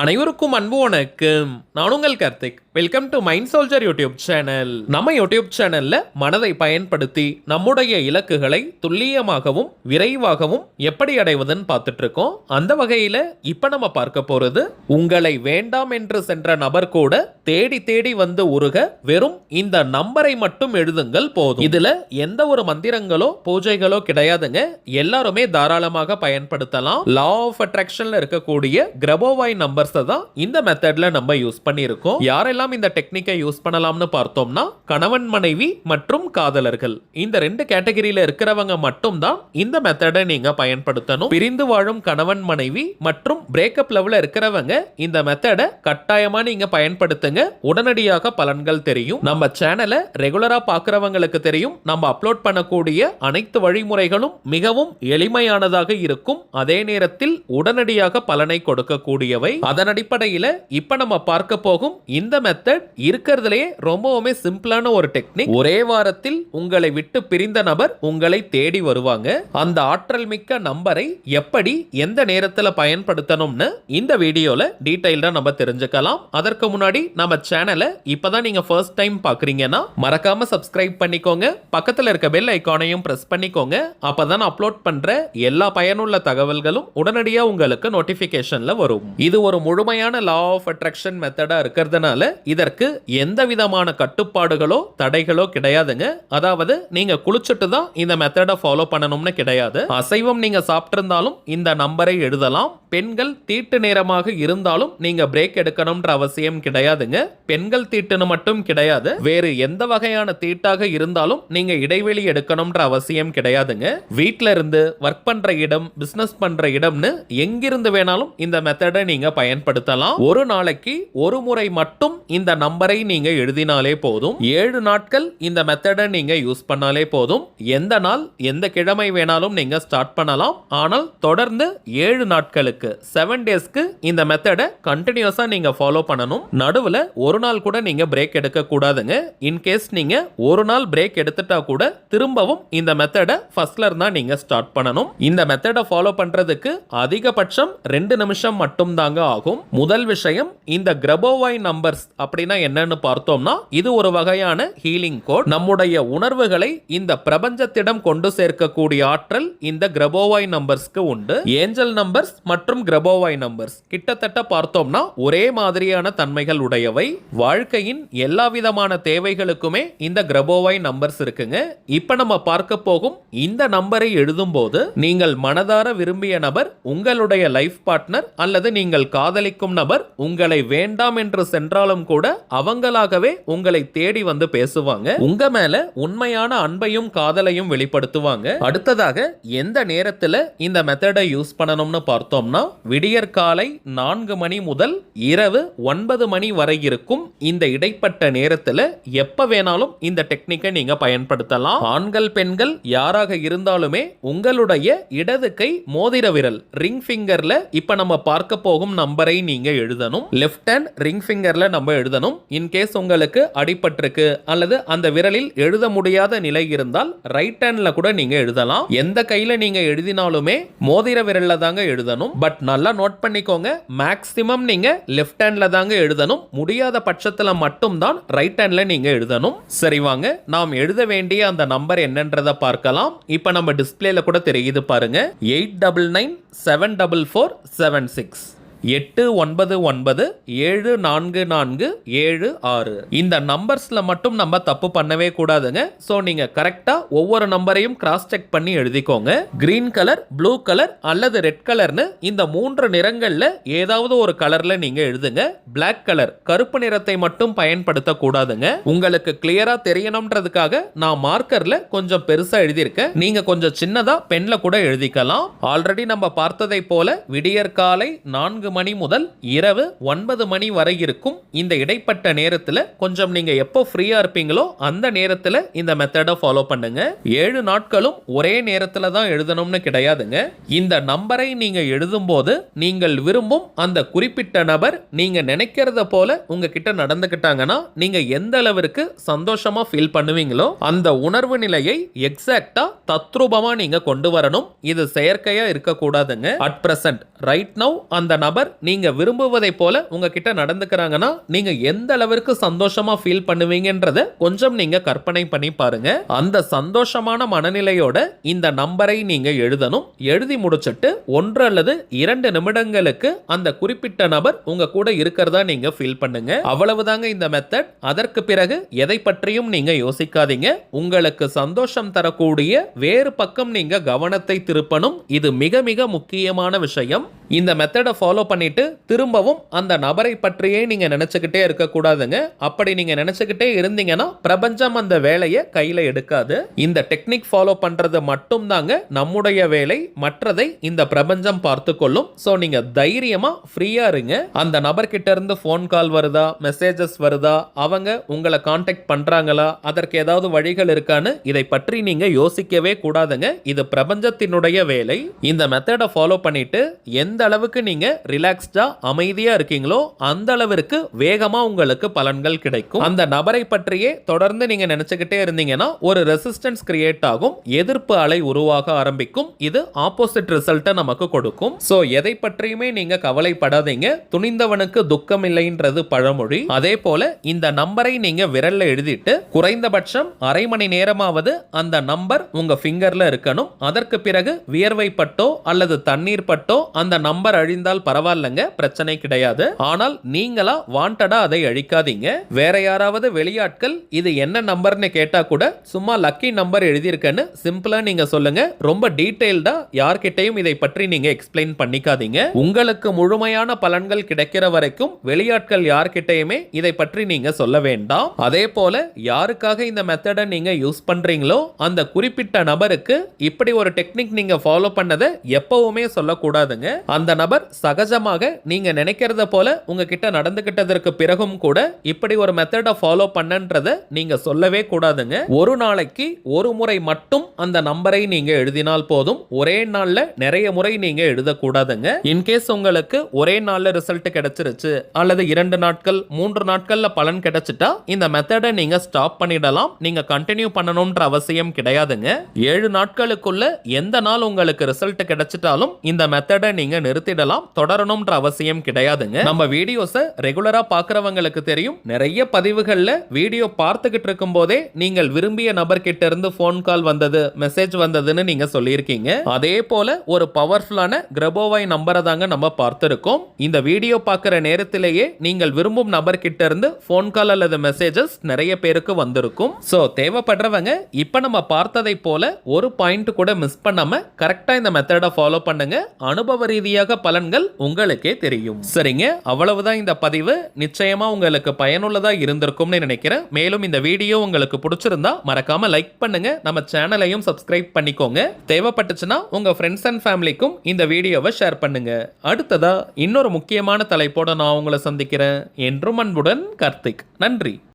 அனைவருக்கும் அன்பு வணக்கம். நான் உங்கள் Karthik. Welcome to mind soldier YouTube channel. நம்ம யூடியூப் சேனல்ல மனதை பயன்படுத்தி நம்முடைய இலக்குகளை துல்லியமாகவும் விரைவாகவும் எப்படி அடைவதுன்னு பார்த்துட்டு இருக்கோம். அந்த வகையில இப்ப நம்ம பார்க்க போறது, உங்களை வேண்டாம் என்று சென்ற நபர் கூட தேடி தேடி வந்து உருக வெறும் இந்த நம்பரை மட்டும் எழுதுங்கள் போதும். இதுல எந்த ஒரு மந்திரங்களோ பூஜைகளோ கிடையாதுங்க. எல்லாருமே தாராளமாக பயன்படுத்தலாம். லா ஆஃப் அட்ராக்ஷன்ல இருக்கக்கூடிய கிரபோவாய் நம்பர்ஸ் தான் இந்த மெத்தட்ல நம்ம யூஸ் பண்ணியிருக்கோம். யாரெல்லாம் இந்த டெக்னிக்கை யூஸ் பண்ணலாம்னு பார்த்தோம்னா, கணவன் மனைவி மற்றும் காதலர்கள் இந்த ரெண்டு கேட்டகரியில இருக்கிறவங்க மட்டும் தான் இந்த மெத்தடை நீங்க பயன்படுத்தணும். பிரிந்து வாழும் கணவன் மனைவி மற்றும் பிரேக்கப் லெவல்ல இருக்கிறவங்க இந்த மெத்தடை கட்டாயமா நீங்க பயன்படுத்துங்க. உடனடியாக பலன்கள் தெரியும். நம்ம சேனலை ரெகுலரா பார்க்கிறவங்களுக்கு தெரியும், நம்ம அப்லோட் பண்ணக்கூடிய அனைத்து வழிமுறைகளும் மிகவும் எளிமையானதாக இருக்கும். அதே நேரத்தில் உடனடியாக பலனை கொடுக்கக்கூடியவை. அதன் அடிப்படையில் இப்ப நம்ம பார்க்க போகும் இந்த மெத்தட் இருக்கிறதுலயே ரொம்பவுமே சிம்பிளான ஒரு டெக்னிக். ஒரே வாரத்தில் உங்களை விட்டு பிரிந்த நபர் உங்களை தேடி வருவாங்க. அந்த ஆற்றல் மிக்க நம்பரை எப்படி எந்த நேரத்தில் பயன்படுத்தணும்னு இந்த வீடியோல டீடைல்டா நம்ம தெரிஞ்சுக்கலாம். அதற்கு முன்னாடி நம்ம சேனலை இப்பதான் நீங்க ஃபர்ஸ்ட் டைம் பாக்குறீங்கன்னா மறக்காம சப்ஸ்கிரைப் பண்ணிக்கோங்க. பக்கத்துல இருக்க பெல் ஐகானையும் பிரஸ் பண்ணிக்கோங்க. அப்பதான் அப்லோட் பண்ற எல்லா பயனுள்ள தகவல்களும் உடனடியா உங்களுக்கு நோட்டிபிகேஷன்ல வரும். இது ஒரு முழுமையான லா ஆஃப் அட்ராக்ஷன் மெத்தடா இருக்கிறதுனால இதற்கு எந்த விதமான கட்டுப்பாடுகளோ தடைகளோ கிடையாதுங்க. அதாவது நீங்க குளிச்சுட்டு தான் இந்த மெத்தடை ஃபாலோ பண்ணணும்னு கிடையாது. அசைவம் நீங்க சாப்பிட்டிருந்தாலும் இந்த நம்பரை எழுதலாம். பெண்கள் தீட்டு நேரமாக இருந்தாலும் நீங்க பிரேக் எடுக்கணும்ன்ற அவசியம் கிடையாதுங்க. பெண்கள் தீட்டுன்னு மட்டும் கிடையாது, வேறு எந்த வகையான தீட்டாக இருந்தாலும் நீங்க இடைவெளி எடுக்கணும்ன்ற அவசியம் கிடையாதுங்க. வீட்ல இருந்து ஒர்க் பண்ற இடம், பிசினஸ் பண்ற இடம்னு எங்கிருந்து வேணாலும் இந்த மெத்தடை நீங்க பயன்படுத்தலாம். ஒரு நாளைக்கு ஒரு முறை மட்டும் இந்த நம்பரை நீங்க எழுதினாலே போதும். 7 நாட்கள் இந்த மெத்தடை நீங்க யூஸ் பண்ணாலே போதும். எந்த நாள் எந்த கிழமை வேணாலும் நீங்க ஸ்டார்ட் பண்ணலாம். ஆனால் தொடர்ந்து 7 நாட்களுக்கு 7 டேஸ்க்கு இந்த மெத்தடை கண்டினியூஸா நீங்க ஃபாலோ பண்ணணும். நடுவுல ஒரு நாள் கூட நீங்க பிரேக் எடுக்க கூடாதுங்க. இன்கேஸ் நீங்க ஒரு நாள் பிரேக் எடுத்துட்டா கூட திரும்பவும் இந்த மெத்தடை ஃபர்ஸ்ட்ல இருந்தா நீங்க ஸ்டார்ட் பண்ணணும். இந்த மெத்தடை ஃபாலோ பண்றதுக்கு அதிகபட்சம் 2 நிமிஷம் மட்டும் தாங்க ஆகும். முதல் விஷயம், இந்த கிரபோவாய் நம்பர்ஸ் அப்படின்னா என்னன்னு பார்த்தோம்னா, இது ஒரு வகையான ஹீலிங் கோட். நம்முடைய உணர்வுகளை இந்த பிரபஞ்சத்திடம் கொண்டு சேர்க்கக்கூடிய ஆற்றல் இந்த கிரபோவாய் நம்பர்ஸ்க்கு உண்டு. ஏஞ்சல் நம்பர்ஸ் மற்றும் கிரபோவாய் நம்பர்ஸ் கிட்டத்தட்ட பார்த்தோம்னா ஒரே மாதிரியான தன்மைகள் உடையவை. வாழ்க்கையின் எல்லா விதமான தேவைகளுக்குமே இந்த கிரபோவாய் நம்பர்ஸ் இருக்குங்க. இப்ப நம்ம பார்க்க போகும் இந்த நம்பரை எழுதும் போது நீங்கள் மனதார விரும்பிய நபர் உங்களுடைய லைஃப் பார்ட்னர் அல்லது நீங்கள் காதலிக்கும் நபர் உங்களை வேண்டாம் என்று சென்றாலும் கூட அவங்களாகவே உங்களை தேடி வந்து பேசுவாங்க. உங்க மேல உண்மையான அன்பையும் காதலையும் வெளிப்படுத்துவாங்க. அடுத்ததாக எந்த நேரத்துல இந்த மெத்தடை யூஸ் பண்ணணும்னு பார்த்தோம்னா, விடியற் காலை 4 மணி முதல் இரவு 9 மணி வரை இருக்கும் இந்த இடைப்பட்ட நேரத்துல எப்ப வேணாலும் இந்த டெக்னிக்கை நீங்க பயன்படுத்தலாம். ஆண்கள் பெண்கள் யாராக இருந்தாலுமே உங்களுடைய இடது கை மோதிர விரல் ரிங் ஃபிங்கர்ல இப்ப நம்ம பார்க்க போகும் நம்பரை நீங்க எழுதணும். லெஃப்ட் ஹேண்ட் ரிங் ஃபிங்கர்ல நம்ம எழுதணும். இன்கேஸ் உங்களுக்கு அடிபட்டிருக்கு அல்லது அந்த விரலில் எழுத முடியாத நிலை இருந்தால் ரைட் ஹேண்ட்ல கூட நீங்க எழுதலாம். எந்த கையில நீங்க எழுதினாலுமே மோதிர விரல்ல தாங்க எழுதணும். பட் நல்லா நோட் பண்ணிக்கோங்க, மேக்ஸிமம் நீங்க லெஃப்ட் ஹேண்ட்ல தாங்க எழுதணும். முடியாத பட்சத்துல மட்டும் தான் ரைட் ஹேண்ட்ல நீங்க எழுதணும். சரி வாங்க, நாம் எழுத வேண்டிய அந்த நம்பர் என்னன்றதை பார்க்கலாம். இப்ப நம்ம டிஸ்பிளேல கூட தெரியுது பாருங்க. 89974476 89974476. இந்த நம்பர்ஸ்ல மட்டும் நம்ம தப்பு பண்ணவே கூடாதுங்க. சோ நீங்க கரெக்டா ஒவ்வொரு நம்பரையும் கிராஸ் செக் பண்ணி எழுதிக்கோங்க. கிரீன் கலர், ப்ளூ கலர் அல்லது ரெட் கலர்னு இந்த 3 நிறங்கள்ல ஏதாவது ஒரு கலர்ல நீங்க எழுதுங்க. பிளாக் கலர் கருப்பு நிறத்தை மட்டும் பயன்படுத்த கூடாதுங்க. உங்களுக்கு கிளியரா தெரியணும்ன்றதுக்காக நான் மார்க்கர்ல கொஞ்சம் பெருசா எழுதியிருக்கேன். நீங்க கொஞ்சம் சின்னதா பென்ல கூட எழுதிக்கலாம். ஆல்ரெடி நம்ம பார்த்ததை போல விடியற் காலை 4 மணி முதல் இரவு 9 மணி வரை இருக்கும் இந்த இடைப்பட்ட நேரத்தில் கொஞ்சம் நீங்க எப்போ ஃப்ரீயா இருப்பீங்களோ அந்த நேரத்தில் இந்த மெத்தடை ஃபாலோ பண்ணுங்க. 7 நாட்களும் ஒரே நேரத்தில் தான் எழுதணும்னு கிடையாதுங்க. இந்த நம்பரை நீங்க எழுதும் போது நீங்கள் விரும்பும் அந்த குறிப்பிட்ட நபர் நீங்க நினைக்கிறத போல உங்ககிட்ட நடந்துக்கிட்டாங்கன்னா நீங்க எந்த அளவிற்கு சந்தோஷமா ஃபீல் பண்ணுவீங்களோ அந்த உணர்வு நிலையை எக்ஸாக்டா தத்ரூபமா நீங்க கொண்டு வரணும். இது செயற்கையா இருக்க கூடாதுங்க. அட் பிரசன்ட் ரைட் நவ் அந்த நபர் நபர் நீங்க விரும்புவதை போல உங்ககிட்ட நடந்துக்கிறாங்கன்னா நீங்க எந்த அளவிற்கு சந்தோஷமா ஃபீல் பண்ணுவீங்கன்றத கொஞ்சம் நீங்க கற்பனை பண்ணி பாருங்க. அந்த சந்தோஷமான மனநிலையோட இந்த நம்பரை நீங்க எழுதணும். எழுதி முடிச்சிட்டு 1 அல்லது 2 நிமிடங்களுக்கு அந்த குறிப்பிட்ட நபர் உங்க கூட இருக்கிறதா நீங்க ஃபீல் பண்ணுங்க. அவ்வளவுதாங்க இந்த மெத்தட். அதற்கு பிறகு எதை பற்றியும் நீங்க யோசிக்காதீங்க. உங்களுக்கு சந்தோஷம் தரக்கூடிய வேறு பக்கம் நீங்க கவனத்தை திருப்பணும். இது மிக மிக முக்கியமான விஷயம். இந்த மெத்தடை ஃபாலோ பண்ணிட்டு திரும்பவும் அந்த நபரை பற்றியே நீங்க நினைச்சுக்கிட்டே இருக்க கூடாதுங்க. அப்படி நீங்க நினைச்சுக்கிட்டே இருந்தீங்கன்னா பிரபஞ்சம் அந்த வேலையை கையில எடுக்காது. இந்த டெக்னிக் ஃபாலோ பண்றது மட்டும் தாங்க நம்முடைய வேலை. மற்றதை இந்த பிரபஞ்சம் பார்த்து கொள்ளும். சோ நீங்க தைரியமா ஃப்ரீயா இருங்க. அந்த நபர்கிட்ட இருந்து ஃபோன் கால் வருதா, மெசேஜஸ் வருதா, அவங்க உங்களை கான்டாக்ட் பண்றாங்களா, அதற்கு ஏதாவது வழிகள் இருக்கான்னு இதை பற்றி நீங்க யோசிக்கவே கூடாதுங்க. இது பிரபஞ்சத்தினுடைய வேலை. இந்த மெத்தடை ஃபாலோ பண்ணிட்டு எந்த அளவுக்கு நீங்க ரிலாக்ஸ்டா அமைதியா இருக்கீங்களோ அந்த அளவிற்கு வேகமா உங்களுக்கு பலன்கள் கிடைக்கும். அந்த நபரை பற்றியே தொடர்ந்து நீங்க நினைச்சுக்கிட்டே இருந்தீங்கன்னா ஒரு ரெசிஸ்டன்ஸ் கிரியேட் ஆகும், எதிர்ப்பு அலை உருவாக ஆரம்பிக்கும். இது ஆப்போசிட் ரிசல்ட்டை நமக்கு கொடுக்கும். சோ எதை பற்றியுமே நீங்க கவலைப்படாதீங்க. துணிந்தவனுக்கு துக்கம் இல்லைன்றது பழமொழி. அதே போல இந்த நம்பரை நீங்க விரல்ல எழுதிட்டு குறைந்தபட்சம் அரை மணி நேரமாவது அந்த நம்பர் உங்க ஃபிங்கர்ல இருக்கணும். அதற்கு பிறகு வியர்வை பட்டோ அல்லது தண்ணீர் பட்டோ அந்த நம்பர் அழிந்தால் பரவாயில்லைங்க, பிரச்சனை கிடையாது. ஆனால் நீங்களா வாண்டடா அதை அழிக்காதீங்க. வேற யாராவது வெளியாட்கள் இது என்ன நம்பர்னு கேட்டா கூட சும்மா லக்கி நம்பர் எழுதியிருக்கேன்னு சிம்பிளா நீங்க சொல்லுங்க. ரொம்ப டீடைல்டா யார்கிட்டையும் இதை பற்றி நீங்க எக்ஸ்பிளைன் பண்ணிக்காதீங்க. உங்களுக்கு முழுமையான பலன்கள் கிடைக்கிற வரைக்கும் வெளியாட்கள் யார்கிட்டையுமே இதை பற்றி நீங்க சொல்ல வேண்டாம். அதே போல யாருக்காக இந்த மெத்தடை நீங்க யூஸ் பண்றீங்களோ அந்த குறிப்பிட்ட நபருக்கு இப்படி ஒரு டெக்னிக் நீங்க ஃபாலோ பண்ணதை எப்பவுமே சொல்லக்கூடாதுங்க. அந்த நபர் சகஜமாக நீங்க நினைக்கிறத போல உங்ககிட்ட நடந்துகிட்டதற்கு பிறகும் கூட இப்படி ஒரு மெத்தடை ஃபாலோ பண்ணன்றத நீங்க சொல்லவே கூடாதுங்க. ஒரு நாளைக்கு ஒரு முறை மட்டும் அந்த நம்பரை நீங்க எழுதினால் போதும். ஒரே நாள்ல நிறைய முறை நீங்க எழுதக்கூடாதுங்க. இன்கேஸ் உங்களுக்கு ஒரே நாள்ல ரிசல்ட் கிடைச்சிருச்சு அல்லது 2 நாட்கள் 3 நாட்கள்ல பலன் கிடைச்சிட்டா இந்த மெத்தடை நீங்க ஸ்டாப் பண்ணிடலாம். நீங்க கண்டினியூ பண்ணணும்ன்ற அவசியம் கிடையாதுங்க. 7 நாட்களுக்குள்ள எந்த நாள் உங்களுக்கு ரிசல்ட் கிடைச்சிட்டாலும் இந்த மெத்தடை நீங்க நிறுத்திடலாம். தொடரணும்ன்ற அவசியம் கிடையாதுங்க. நம்ம வீடியோஸை ரெகுலரா பார்க்கறவங்களுக்கு தெரியும். நிறைய பதிவுகள்ல வீடியோ பார்த்துக்கிட்டு இருக்கும் போதே நீங்கள் விரும்பிய நபர்கிட்ட இருந்து போன் கால் வந்தது, மெசேஜ் வந்ததுன்னு நீங்க சொல்லியிருக்கீங்க. அதே போல ஒரு பவர்ஃபுல்லான கிரபோவை நம்பரை தாங்க நம்ம பார்த்திருக்கோம். இந்த வீடியோ பார்க்கிற நேரத்திலேயே நீங்கள் விரும்பும் நபர்கிட்ட இருந்து போன் கால் அல்லது மெசேஜஸ் நிறைய பேருக்கு வந்திருக்கும். சோ தேவைப்படுறவங்க இப்ப நம்ம பார்த்ததை போல ஒரு பாயிண்ட் கூட மிஸ் பண்ணாம கரெக்டா இந்த மெத்தடை ஃபாலோ பண்ணுங்க. அனுபவ ரீதியாக பலன்கள் உங்களுக்கே தெரியும். சரிங்க, அவ்வளவுதான் இந்த பதிவு. நிச்சயமா உங்களுக்கு பயனுள்ளதா இருந்திருக்கும்னு நினைக்கிறேன். மேலும் இந்த வீடியோ உங்களுக்கு பிடிச்சிருந்தா மறக்காம லைக் பண்ணுங்க. நம்ம சேனலையும் சப்ஸ்கிரைப் பண்ணிக்கோங்க. தேவைப்பட்டுச்சுன்னா உங்க ஃப்ரெண்ட்ஸ் அண்ட் ஃபேமிலிக்கும் இந்த வீடியோவை ஷேர் பண்ணுங்க. அடுத்ததா இன்னொரு முக்கியமான தலைப்போட நான் உங்களை சந்திக்கிறேன். என்றும் அன்புடன் கார்த்திக். நன்றி.